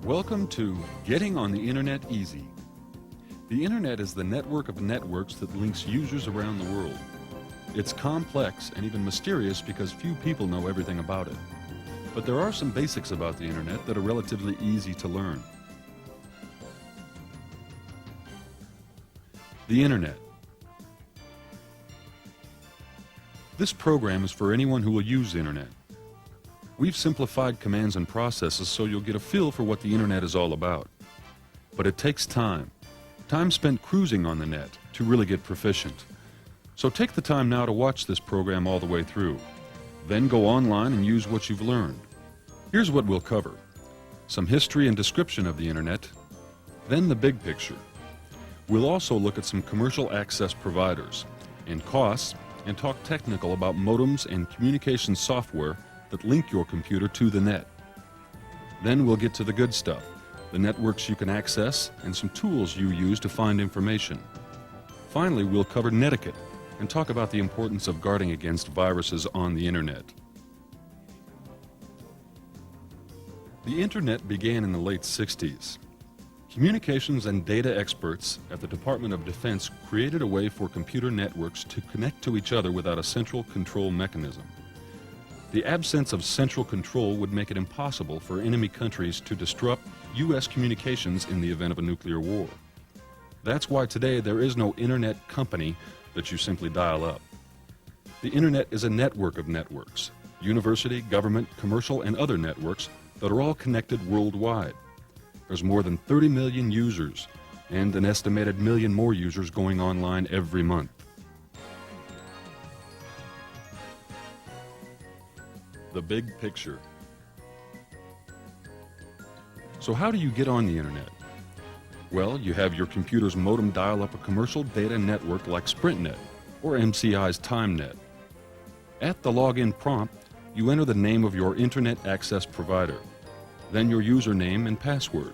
Welcome to Getting on the Internet Easy. The Internet is the network of networks that links users around the world. It's complex and even mysterious because few people know everything about it. But there are some basics about the Internet that are relatively easy to learn. The Internet. This program is for anyone who will use the Internet. We've simplified commands and processes so you'll get a feel for what the Internet is all about. But it takes time spent cruising on the net to really get proficient. So take the time now to watch this program all the way through. Then go online and use what you've learned. Here's what we'll cover: some history and description of the Internet, then the big picture. We'll also look at some commercial access providers and costs, and talk technical about modems and communication software that link your computer to the net. Then we'll get to the good stuff, the networks you can access and some tools you use to find information. Finally, we'll cover netiquette and talk about the importance of guarding against viruses on the Internet. The Internet began in the late 60s. Communications and data experts at the Department of Defense created a way for computer networks to connect to each other without a central control mechanism. The absence of central control would make it impossible for enemy countries to disrupt U.S. communications in the event of a nuclear war. That's why today there is no Internet company that you simply dial up. The Internet is a network of networks, university, government, commercial, and other networks that are all connected worldwide. There's more than 30 million users and an estimated million more users going online every month. The big picture. So how do you get on the Internet? Well, you have your computer's modem dial up a commercial data network like SprintNet or MCI's TimeNet. At the login prompt, you enter the name of your Internet access provider, then your username and password.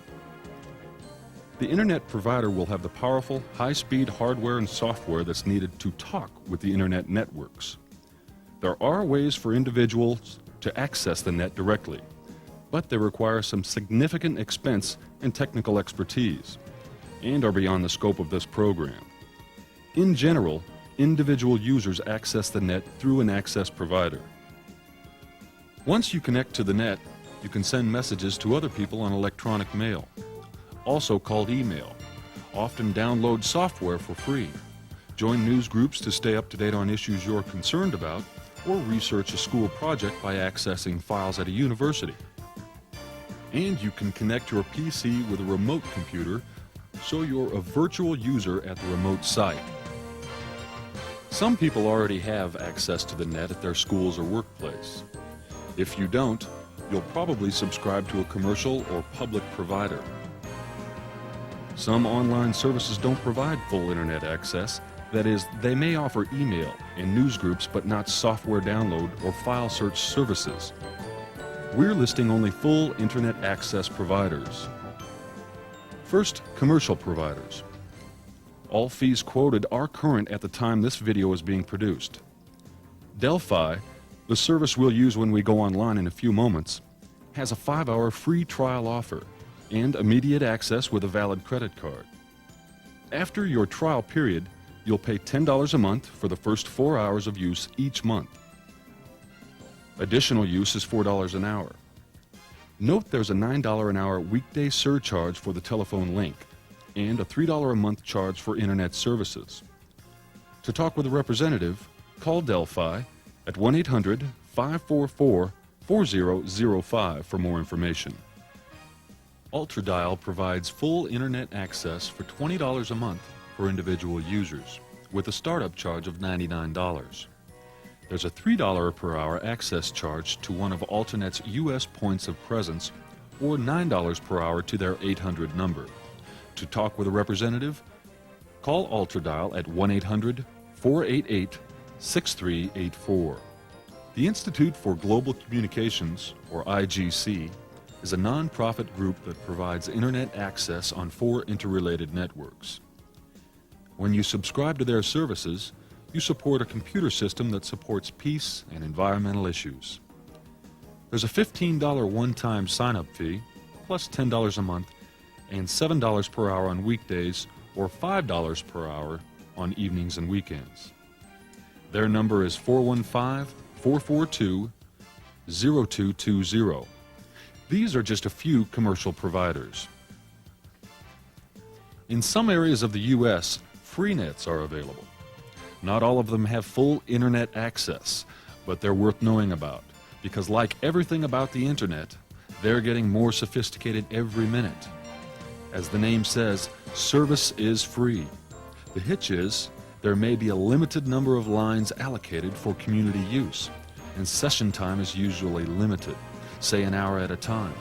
The Internet provider will have the powerful, high-speed hardware and software that's needed to talk with the Internet networks. There are ways for individuals to access the net directly, but they require some significant expense and technical expertise, and are beyond the scope of this program. In general, individual users access the net through an access provider. Once you connect to the net, you can send messages to other people on electronic mail, also called email, often download software for free, join news groups to stay up to date on issues you're concerned about, or research a school project by accessing files at a university. And you can connect your PC with a remote computer, so you're a virtual user at the remote site. Some people already have access to the net at their schools or workplace. If you don't, you'll probably subscribe to a commercial or public provider. Some online services don't provide full Internet access. That is, they may offer email and news groups but not software download or file search services. We're listing only full Internet access providers. First, commercial providers. All fees quoted are current at the time this video is being produced. Delphi, the service we'll use when we go online in a few moments, has a 5-hour free trial offer and immediate access with a valid credit card. After your trial period, you'll pay $10 a month for the first 4 hours of use each month. Additional use is $4 an hour. Note there's a $9 an hour weekday surcharge for the telephone link and a $3 a month charge for Internet services. To talk with a representative, call Delphi at 1-800-544-4005 for more information. UltraDial provides full Internet access for $20 a month for individual users, with a startup charge of $99. There's a $3 per hour access charge to one of Alternet's U.S. points of presence, or $9 per hour to their 800 number. To talk with a representative, call UltraDial at 1-800-488-6384. The Institute for Global Communications, or IGC, is a non-profit group that provides Internet access on 4 interrelated networks. When you subscribe to their services, you support a computer system that supports peace and environmental issues. There's a $15 one-time sign-up fee plus $10 a month, and $7 per hour on weekdays or $5 per hour on evenings and weekends. Their number is 415-442-0220. These are just a few commercial providers. In some areas of the U.S., free nets are available. Not all of them have full internet access, but they're worth knowing about because, like everything about the internet, they're getting more sophisticated every minute. As the name says, service is free. The hitch is there may be a limited number of lines allocated for community use, and session time is usually limited, say an hour at a time.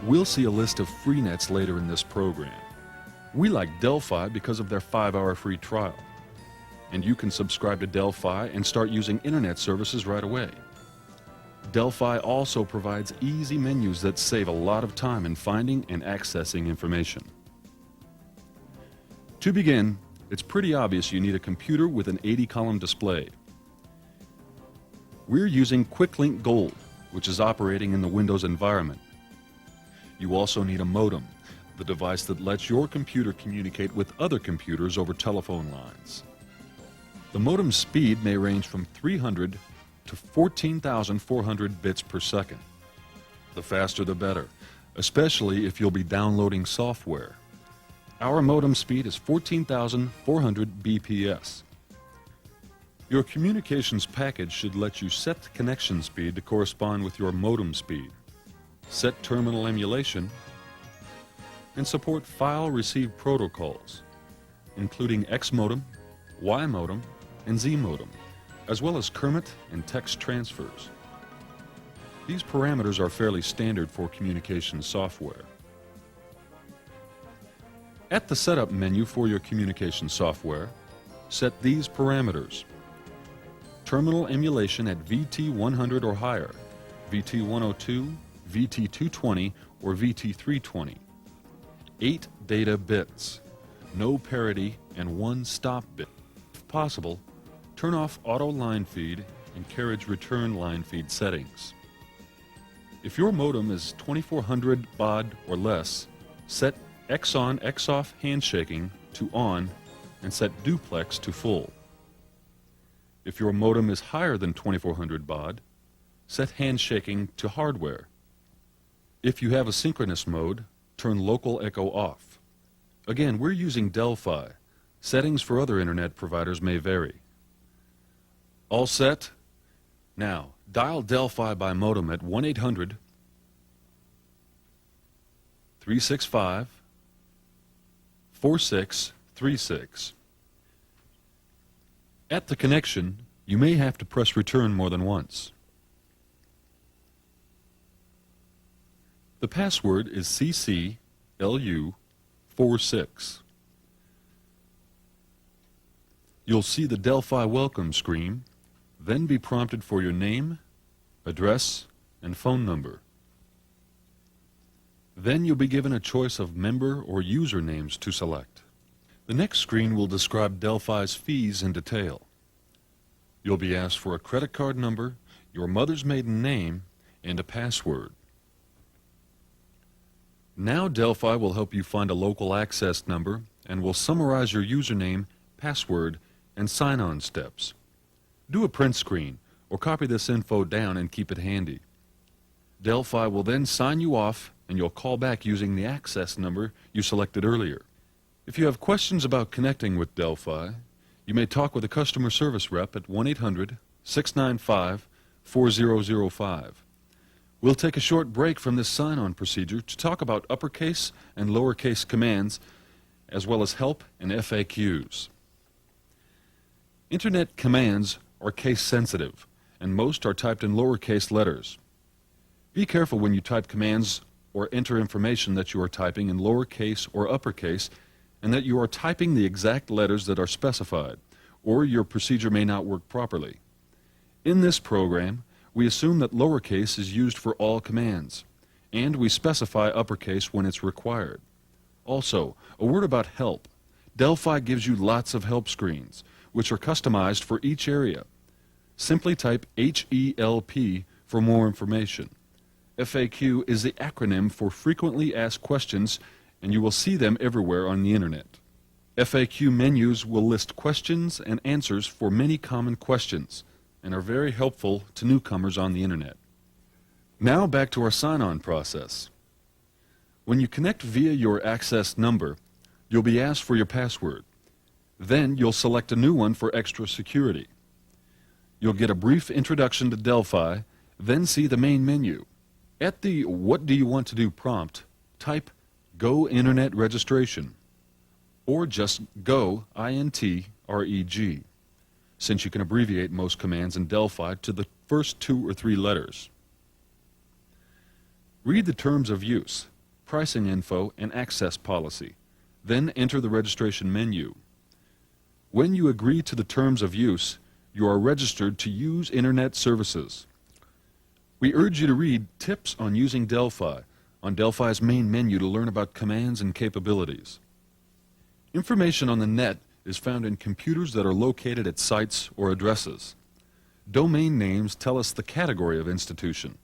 We'll see a list of free nets later in this program. We like Delphi because of their 5-hour free trial. And you can subscribe to Delphi and start using internet services right away. Delphi also provides easy menus that save a lot of time in finding and accessing information. To begin, it's pretty obvious you need a computer with an 80-column display. We're using QuickLink Gold, which is operating in the Windows environment. You also need a modem, the device that lets your computer communicate with other computers over telephone lines. The modem speed may range from 300 to 14,400 bits per second. The faster the better, especially if you'll be downloading software. Our modem speed is 14,400 BPS. Your communications package should let you set the connection speed to correspond with your modem speed, set terminal emulation, and support file receive protocols, including X modem, Y modem, and Z modem, as well as Kermit and text transfers. These parameters are fairly standard for communication software. At the setup menu for your communication software, set these parameters. Terminal emulation at VT100 or higher, VT102, VT220, or VT320. 8 data bits, no parity, and 1 stop bit. If possible, turn off auto line feed and carriage return line feed settings. If your modem is 2400 baud or less, set X on, X off handshaking to on and set duplex to full. If your modem is higher than 2400 baud, set handshaking to hardware. If you have a synchronous mode, turn local echo off. Again, we're using Delphi. Settings for other internet providers may vary. All set? Now, dial Delphi by modem at 1-800-365-4636. At the connection, you may have to press return more than once. The password is CCLU46. You'll see the Delphi welcome screen, then be prompted for your name, address, and phone number. Then you'll be given a choice of member or user names to select. The next screen will describe Delphi's fees in detail. You'll be asked for a credit card number, your mother's maiden name, and a password. Now Delphi will help you find a local access number and will summarize your username, password, and sign-on steps. Do a print screen or copy this info down and keep it handy. Delphi will then sign you off and you'll call back using the access number you selected earlier. If you have questions about connecting with Delphi, you may talk with a customer service rep at 1-800-695-4005. We'll take a short break from this sign-on procedure to talk about uppercase and lowercase commands, as well as help and FAQs. Internet commands are case-sensitive, and most are typed in lowercase letters. Be careful when you type commands or enter information that you are typing in lowercase or uppercase, and that you are typing the exact letters that are specified, or your procedure may not work properly. In this program, we assume that lowercase is used for all commands, and we specify uppercase when it's required. Also, a word about help. Delphi gives you lots of help screens, which are customized for each area. Simply type HELP for more information. FAQ is the acronym for Frequently Asked Questions, and you will see them everywhere on the Internet. FAQ menus will list questions and answers for many common questions and are very helpful to newcomers on the Internet. Now back to our sign-on process. When you connect via your access number, you'll be asked for your password. Then you'll select a new one for extra security. You'll get a brief introduction to Delphi, then see the main menu. At the What Do You Want to Do prompt, type Go Internet Registration, or just Go, INTREG, since you can abbreviate most commands in Delphi to the first 2 or 3 letters. Read the terms of use, pricing info, and access policy. Then enter the registration menu. When you agree to the terms of use, you are registered to use Internet services. We urge you to read Tips on Using Delphi on Delphi's main menu to learn about commands and capabilities. Information on the net is found in computers that are located at sites or addresses. Domain names tell us the category of institution.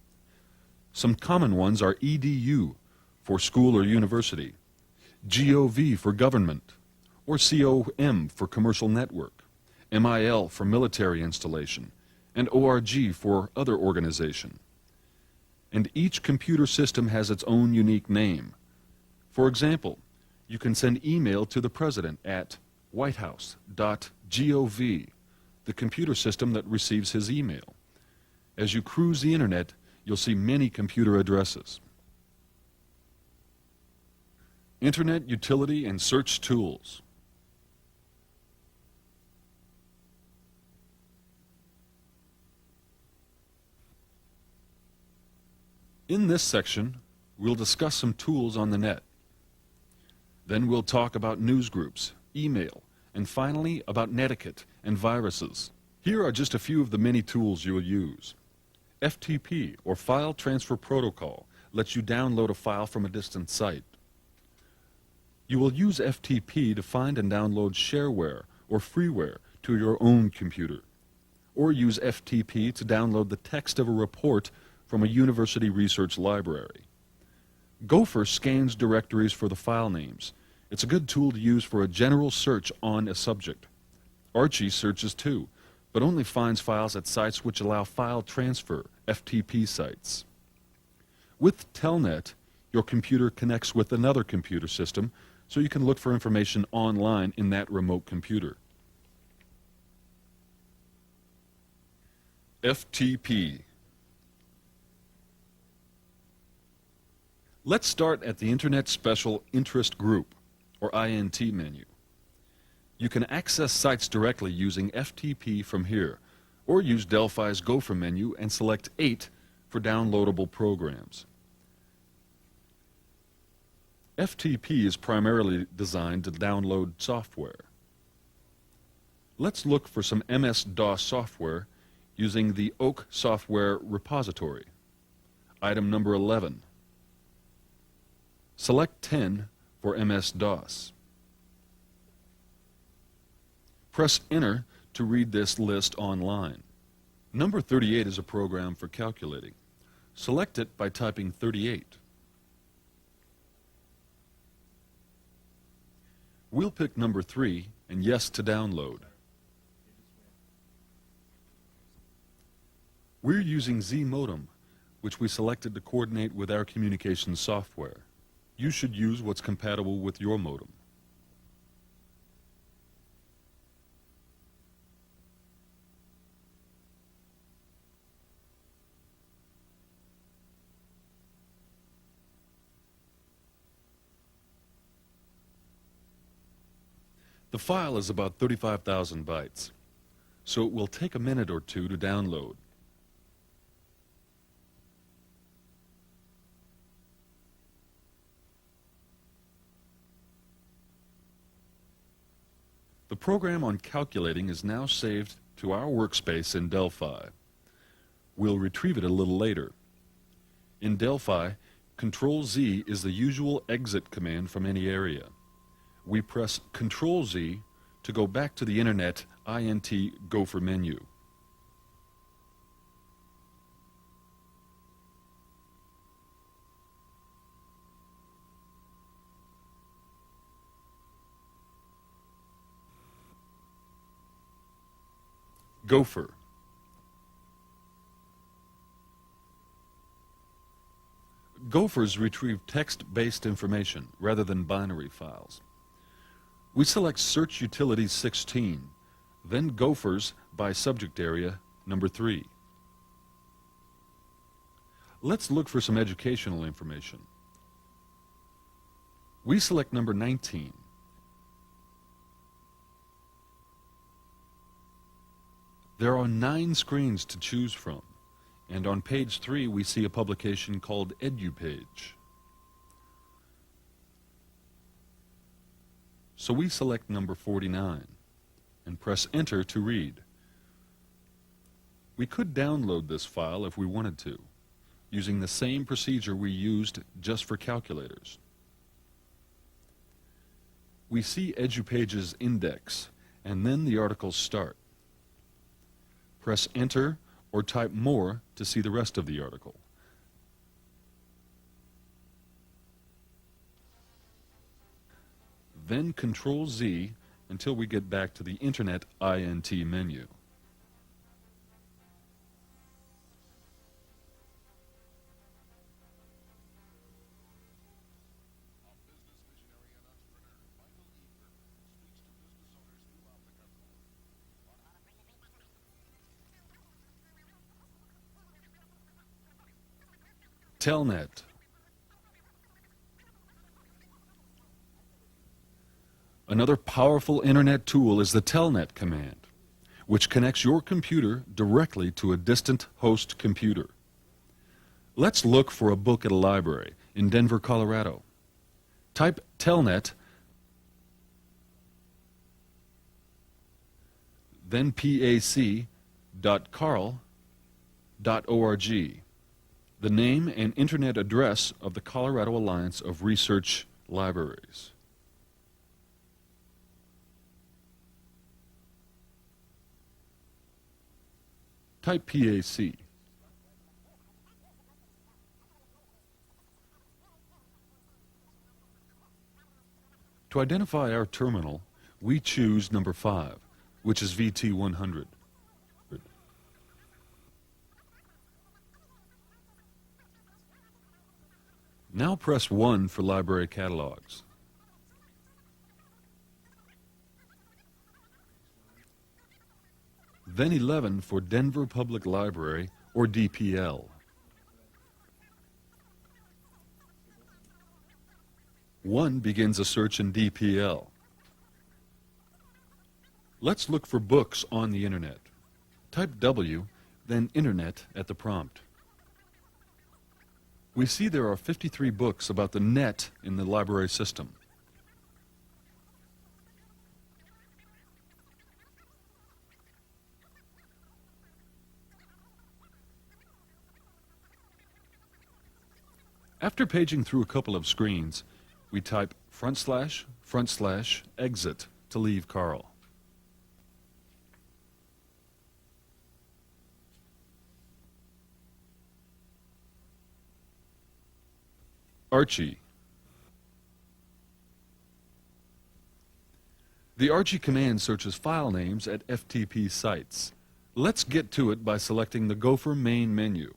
Some common ones are EDU for school or university, GOV for government, or COM for commercial network, MIL for military installation, and ORG for other organization. And each computer system has its own unique name. For example, you can send email to the president at whitehouse.gov, the computer system that receives his email. As you cruise the Internet, you'll see many computer addresses. Internet utility and search tools. In this section, we'll discuss some tools on the net. Then we'll talk about newsgroups, email, and finally about netiquette and viruses. Here are just a few of the many tools you will use. FTP, or File Transfer Protocol, lets you download a file from a distant site. You will use FTP to find and download shareware or freeware to your own computer, or use FTP to download the text of a report from a university research library. Gopher scans directories for the file names. It's a good tool to use for a general search on a subject. Archie searches too, but only finds files at sites which allow file transfer, FTP sites. With Telnet, your computer connects with another computer system, so you can look for information online in that remote computer. FTP. Let's start at the Internet Special Interest Group, or INT menu. You can access sites directly using FTP from here, or use Delphi's Gopher menu and select 8 for downloadable programs. FTP is primarily designed to download software. Let's look for some MS-DOS software using the Oak Software Repository. Item number 11. Select 10 for MS-DOS. Press Enter to read this list online. Number 38 is a program for calculating. Select it by typing 38. We'll pick number 3 and yes to download. We're using Z modem, which we selected to coordinate with our communications software. You should use what's compatible with your modem. The file is about 35,000 bytes, so it will take a minute or two to download. The program on calculating is now saved to our workspace in Delphi. We'll retrieve it a little later. In Delphi, Control-Z is the usual exit command from any area. We press Control-Z to go back to the Internet INT Gopher menu. Gopher. Gophers retrieve text-based information rather than binary files. We select Search Utilities 16, then Gophers by subject area number 3. Let's look for some educational information. We select number 19. There are 9 screens to choose from, and on page 3 we see a publication called EduPage. So we select number 49 and press Enter to read. We could download this file if we wanted to, using the same procedure we used just for calculators. We see EduPage's index, and then the articles start. Press Enter or type More to see the rest of the article. Then Control-Z until we get back to the Internet INT menu. Telnet. Another powerful Internet tool is the Telnet command, which connects your computer directly to a distant host computer. Let's look for a book at a library in Denver, Colorado. Type Telnet, then pac.carl.org, the name and internet address of the Colorado Alliance of Research Libraries. Type PAC. To identify our terminal, we choose number 5, which is VT100. Now press 1 for library catalogs. Then 11 for Denver Public Library, or DPL. 1 begins a search in DPL. Let's look for books on the Internet. Type W, then Internet at the prompt. We see there are 53 books about the net in the library system. After paging through a couple of screens, we type //exit to leave Carl. Archie. The Archie command searches file names at FTP sites. Let's get to it by selecting the Gopher main menu.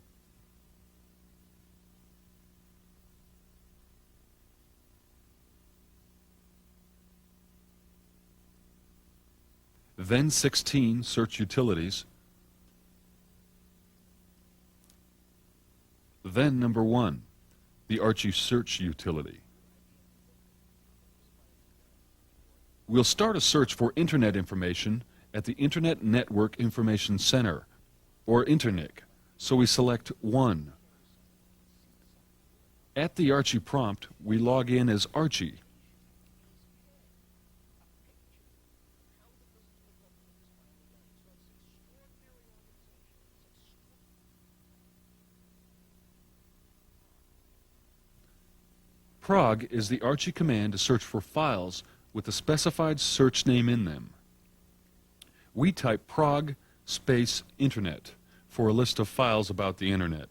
Then 16, Search Utilities. Then number 1, the Archie Search Utility. We'll start a search for Internet information at the Internet Network Information Center, or Internic, so we select 1. At the Archie prompt, we log in as Archie. Prog is the Archie command to search for files with a specified search name in them. We type prog space internet for a list of files about the Internet.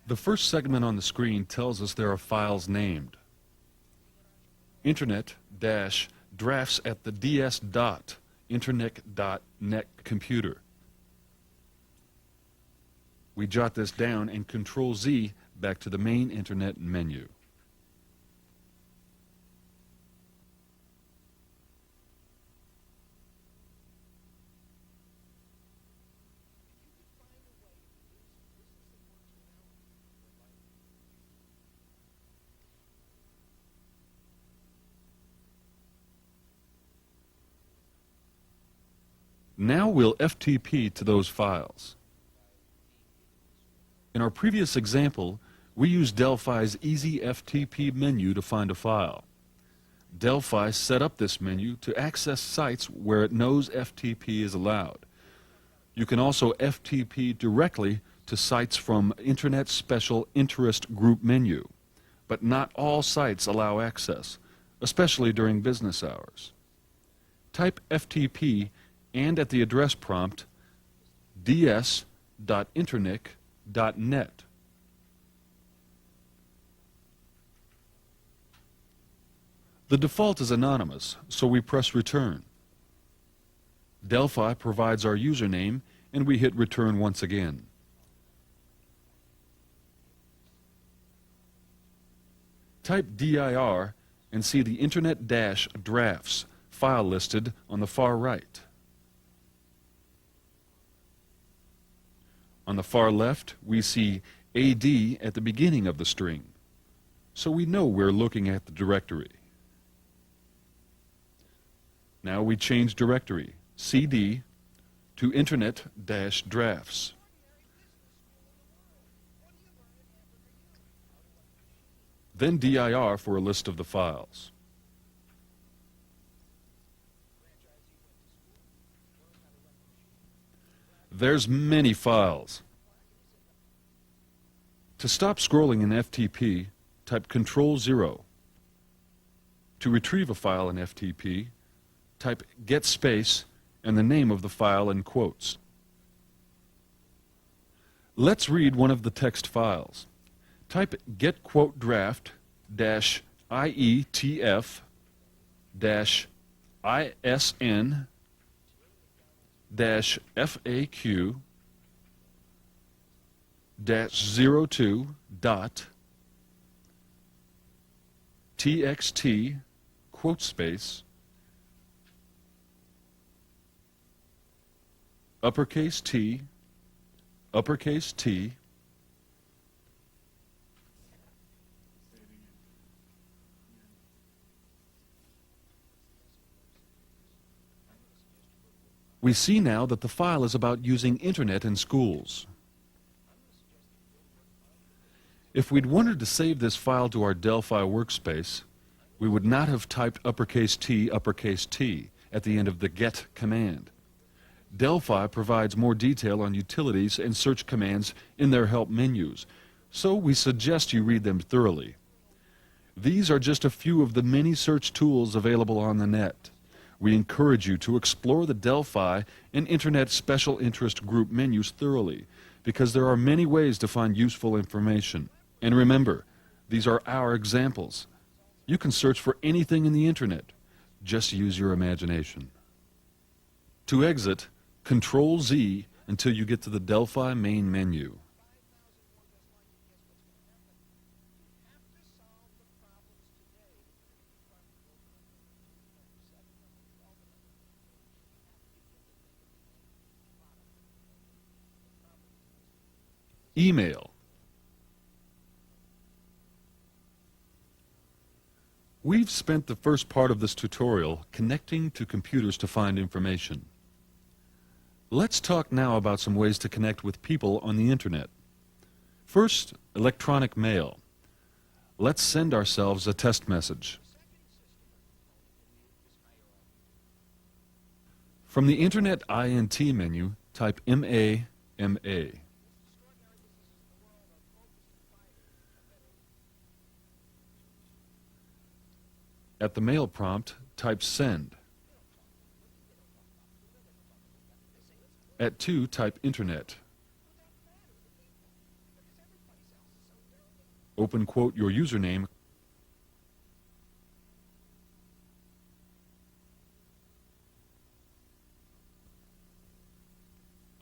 The first segment on the screen tells us there are files named. internet-drafts at the ds.internet.net computer. We jot this down and Control-Z back to the main Internet menu. Now we'll FTP to those files. In our previous example, we used Delphi's Easy FTP menu to find a file. Delphi set up this menu to access sites where it knows FTP is allowed. You can also FTP directly to sites from Internet Special Interest Group menu, but not all sites allow access, especially during business hours. Type FTP and at the address prompt ds.internet.net. The default is anonymous, so we press return. Delphi provides our username and we hit return once again. Type dir and see the internet-drafts file listed on the far right. On the far left, we see AD at the beginning of the string, so we know we're looking at the directory. Now we change directory, CD, to internet-drafts. Then dir for a list of the files. There's many files. To stop scrolling in FTP, type Control-0. To retrieve a file in FTP, type get space and the name of the file in quotes. Let's read one of the text files. Type get quote draft -ietf -isn -FAQ -02 dot txt quote space uppercase T uppercase T We see now that the file is about using internet in schools. If we'd wanted to save this file to our Delphi workspace, we would not have typed uppercase T at the end of the get command. Delphi provides more detail on utilities and search commands in their help menus, so we suggest you read them thoroughly. These are just a few of the many search tools available on the net. We encourage you to explore the Delphi and Internet Special Interest Group menus thoroughly, because there are many ways to find useful information. And remember, these are our examples. You can search for anything in the Internet. Just use your imagination. To exit, Control-Z until you get to the Delphi main menu. Email. We've spent the first part of this tutorial connecting to computers to find information. Let's talk now about some ways to connect with people on the Internet. First, electronic mail. Let's send ourselves a test message. From the Internet INT menu, type MA. At the mail prompt, type send. At 2, type internet. Open quote your username.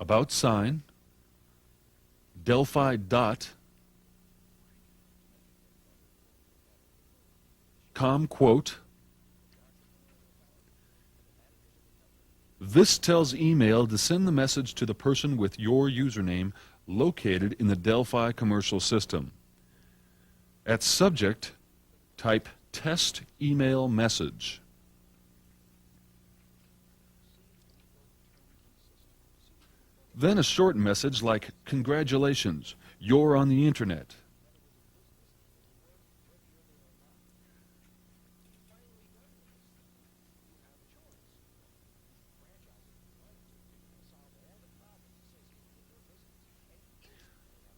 about sign, Delphi dot, com quote. This tells email to send the message to the person with your username located in the Delphi commercial system. At subject, type test email message. Then a short message like, congratulations, you're on the internet.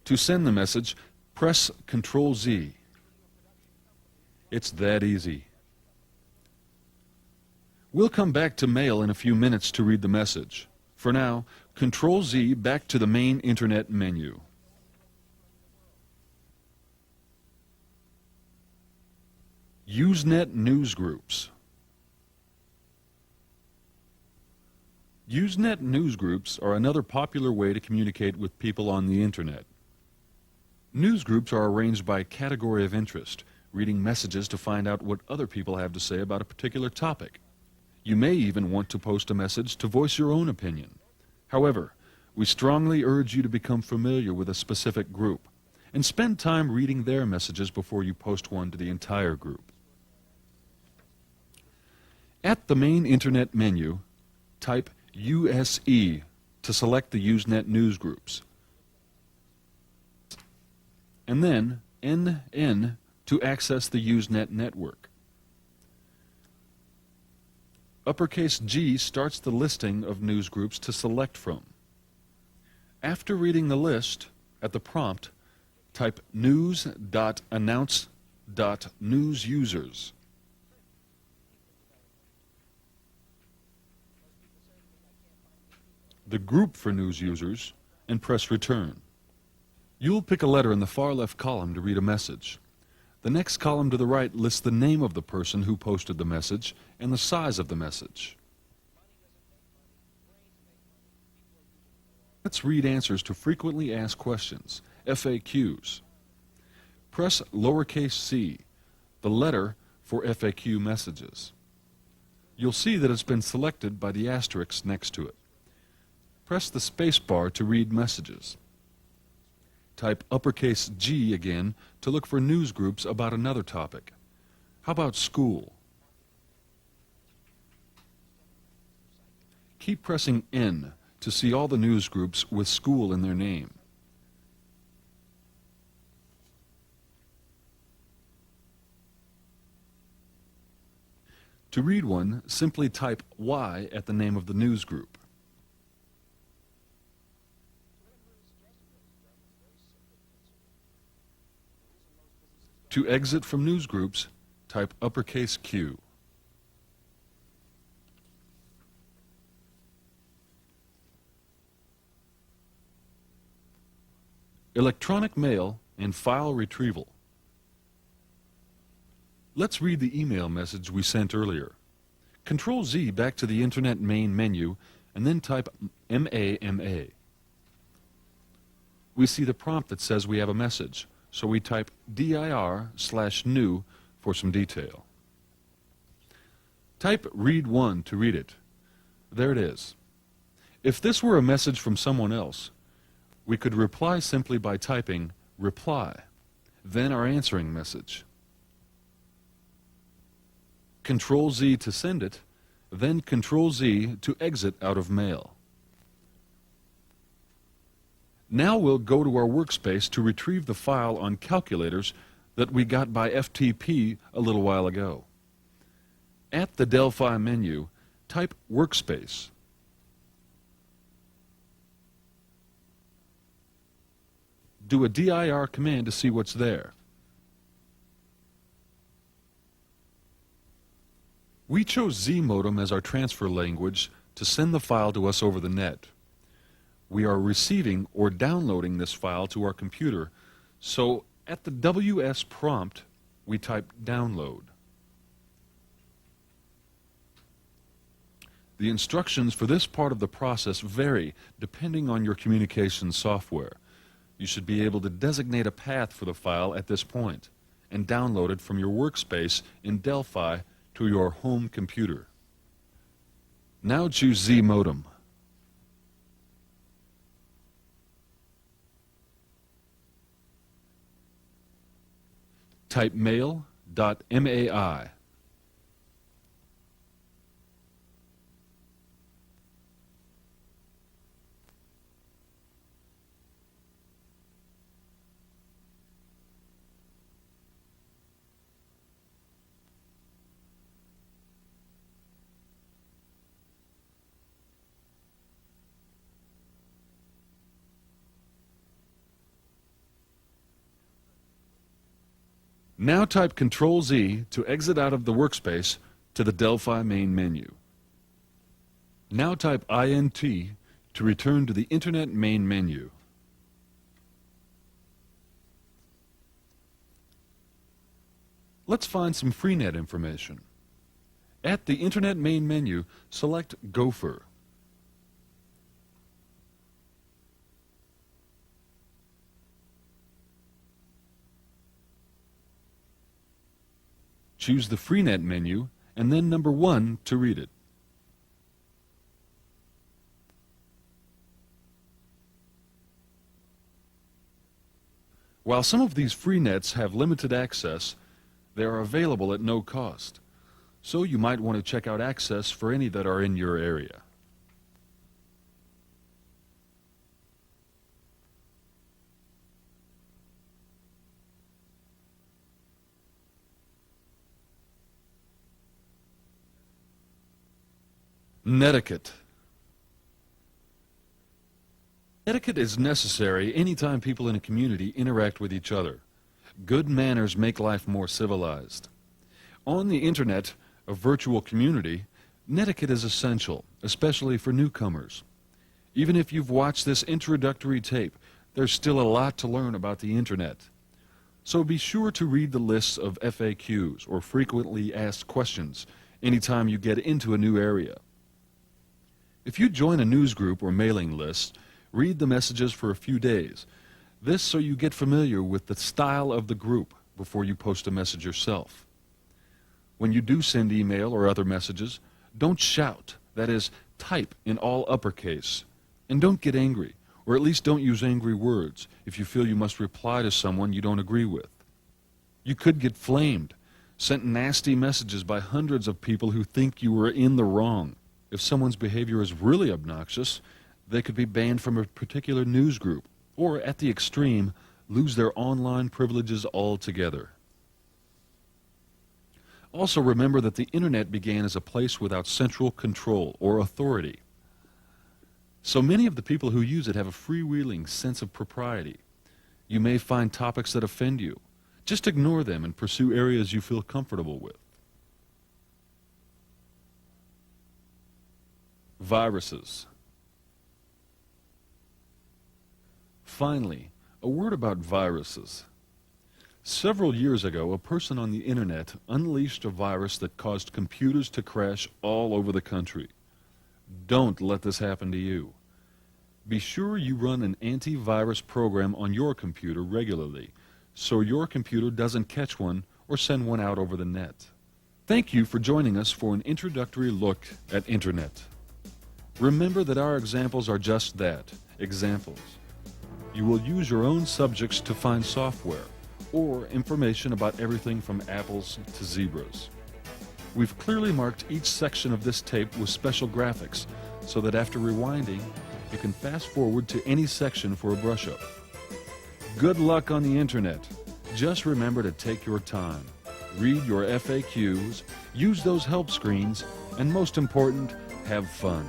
To send the message, press Ctrl-Z. It's that easy. We'll come back to mail in a few minutes to read the message. For now, Ctrl-Z back to the main Internet menu. Usenet Newsgroups. Usenet newsgroups are another popular way to communicate with people on the Internet. Newsgroups are arranged by category of interest, reading messages to find out what other people have to say about a particular topic. You may even want to post a message to voice your own opinion. However, we strongly urge you to become familiar with a specific group and spend time reading their messages before you post one to the entire group. At the main Internet menu, type USE to select the Usenet newsgroups, and then NN to access the Usenet network. Uppercase G starts the listing of newsgroups to select from. After reading the list, at the prompt, type news.announce.newsusers. The group for news users, and press return. You'll pick a letter in the far left column to read a message. The next column to the right lists the name of the person who posted the message and the size of the message. Let's read answers to frequently asked questions, FAQs. Press lowercase c, the letter for FAQ messages. You'll see that it's been selected by the asterisk next to it. Press the space bar to read messages. Type uppercase G again to look for news groups about another topic. How about school? Keep pressing N to see all the news groups with school in their name. To read one, simply type Y at the name of the news group. To exit from newsgroups, type uppercase Q. Electronic mail and file retrieval. Let's read the email message we sent earlier. Ctrl-Z back to the Internet main menu and then type MAMA. We see the prompt that says we have a message. So we type dir/new for some detail. Type read1 to read it. There it is. If this were a message from someone else, we could reply simply by typing reply, then our answering message. Ctrl-Z to send it, then Ctrl-Z to exit out of mail. Now we'll go to our workspace to retrieve the file on calculators that we got by FTP a little while ago. At the Delphi menu, type Workspace. Do a dir command to see what's there. We chose Z modem as our transfer language to send the file to us over the net. We are receiving or downloading this file to our computer, so at the WS prompt, we type download. The instructions for this part of the process vary depending on your communications software. You should be able to designate a path for the file at this point and download it from your workspace in Delphi to your home computer. Now choose Z modem. Type mail.mai. Now type Control-Z to exit out of the workspace to the Delphi main menu. Now type INT to return to the Internet main menu. Let's find some Freenet information. At the Internet main menu, select Gopher. Choose the Freenet menu and then number 1 to read it. While some of these Freenets have limited access, they are available at no cost. So you might want to check out access for any that are in your area. Netiquette. Etiquette is necessary anytime people in a community interact with each other. Good manners make life more civilized. On the Internet, a virtual community, netiquette is essential, especially for newcomers. Even if you've watched this introductory tape, there's still a lot to learn about the Internet. So be sure to read the lists of FAQs, or frequently asked questions, anytime you get into a new area. If you join a news group or mailing list, read the messages for a few days. This so you get familiar with the style of the group before you post a message yourself. When you do send email or other messages, don't shout, that is, type in all uppercase. And don't get angry, or at least don't use angry words if you feel you must reply to someone you don't agree with. You could get flamed, sent nasty messages by hundreds of people who think you were in the wrong. If someone's behavior is really obnoxious, they could be banned from a particular news group, or at the extreme, lose their online privileges altogether. Also remember that the Internet began as a place without central control or authority. So many of the people who use it have a freewheeling sense of propriety. You may find topics that offend you. Just ignore them and pursue areas you feel comfortable with. Viruses. Finally, a word about viruses. Several years ago, a person on the Internet unleashed a virus that caused computers to crash all over the country. Don't let this happen to you. Be sure you run an antivirus program on your computer regularly, so your computer doesn't catch one or send one out over the net. Thank you for joining us for an introductory look at Internet. Remember that our examples are just that, examples. You will use your own subjects to find software or information about everything from apples to zebras. We've clearly marked each section of this tape with special graphics so that after rewinding, you can fast forward to any section for a brush-up. Good luck on the Internet. Just remember to take your time. Read your FAQs, use those help screens, and most important, have fun.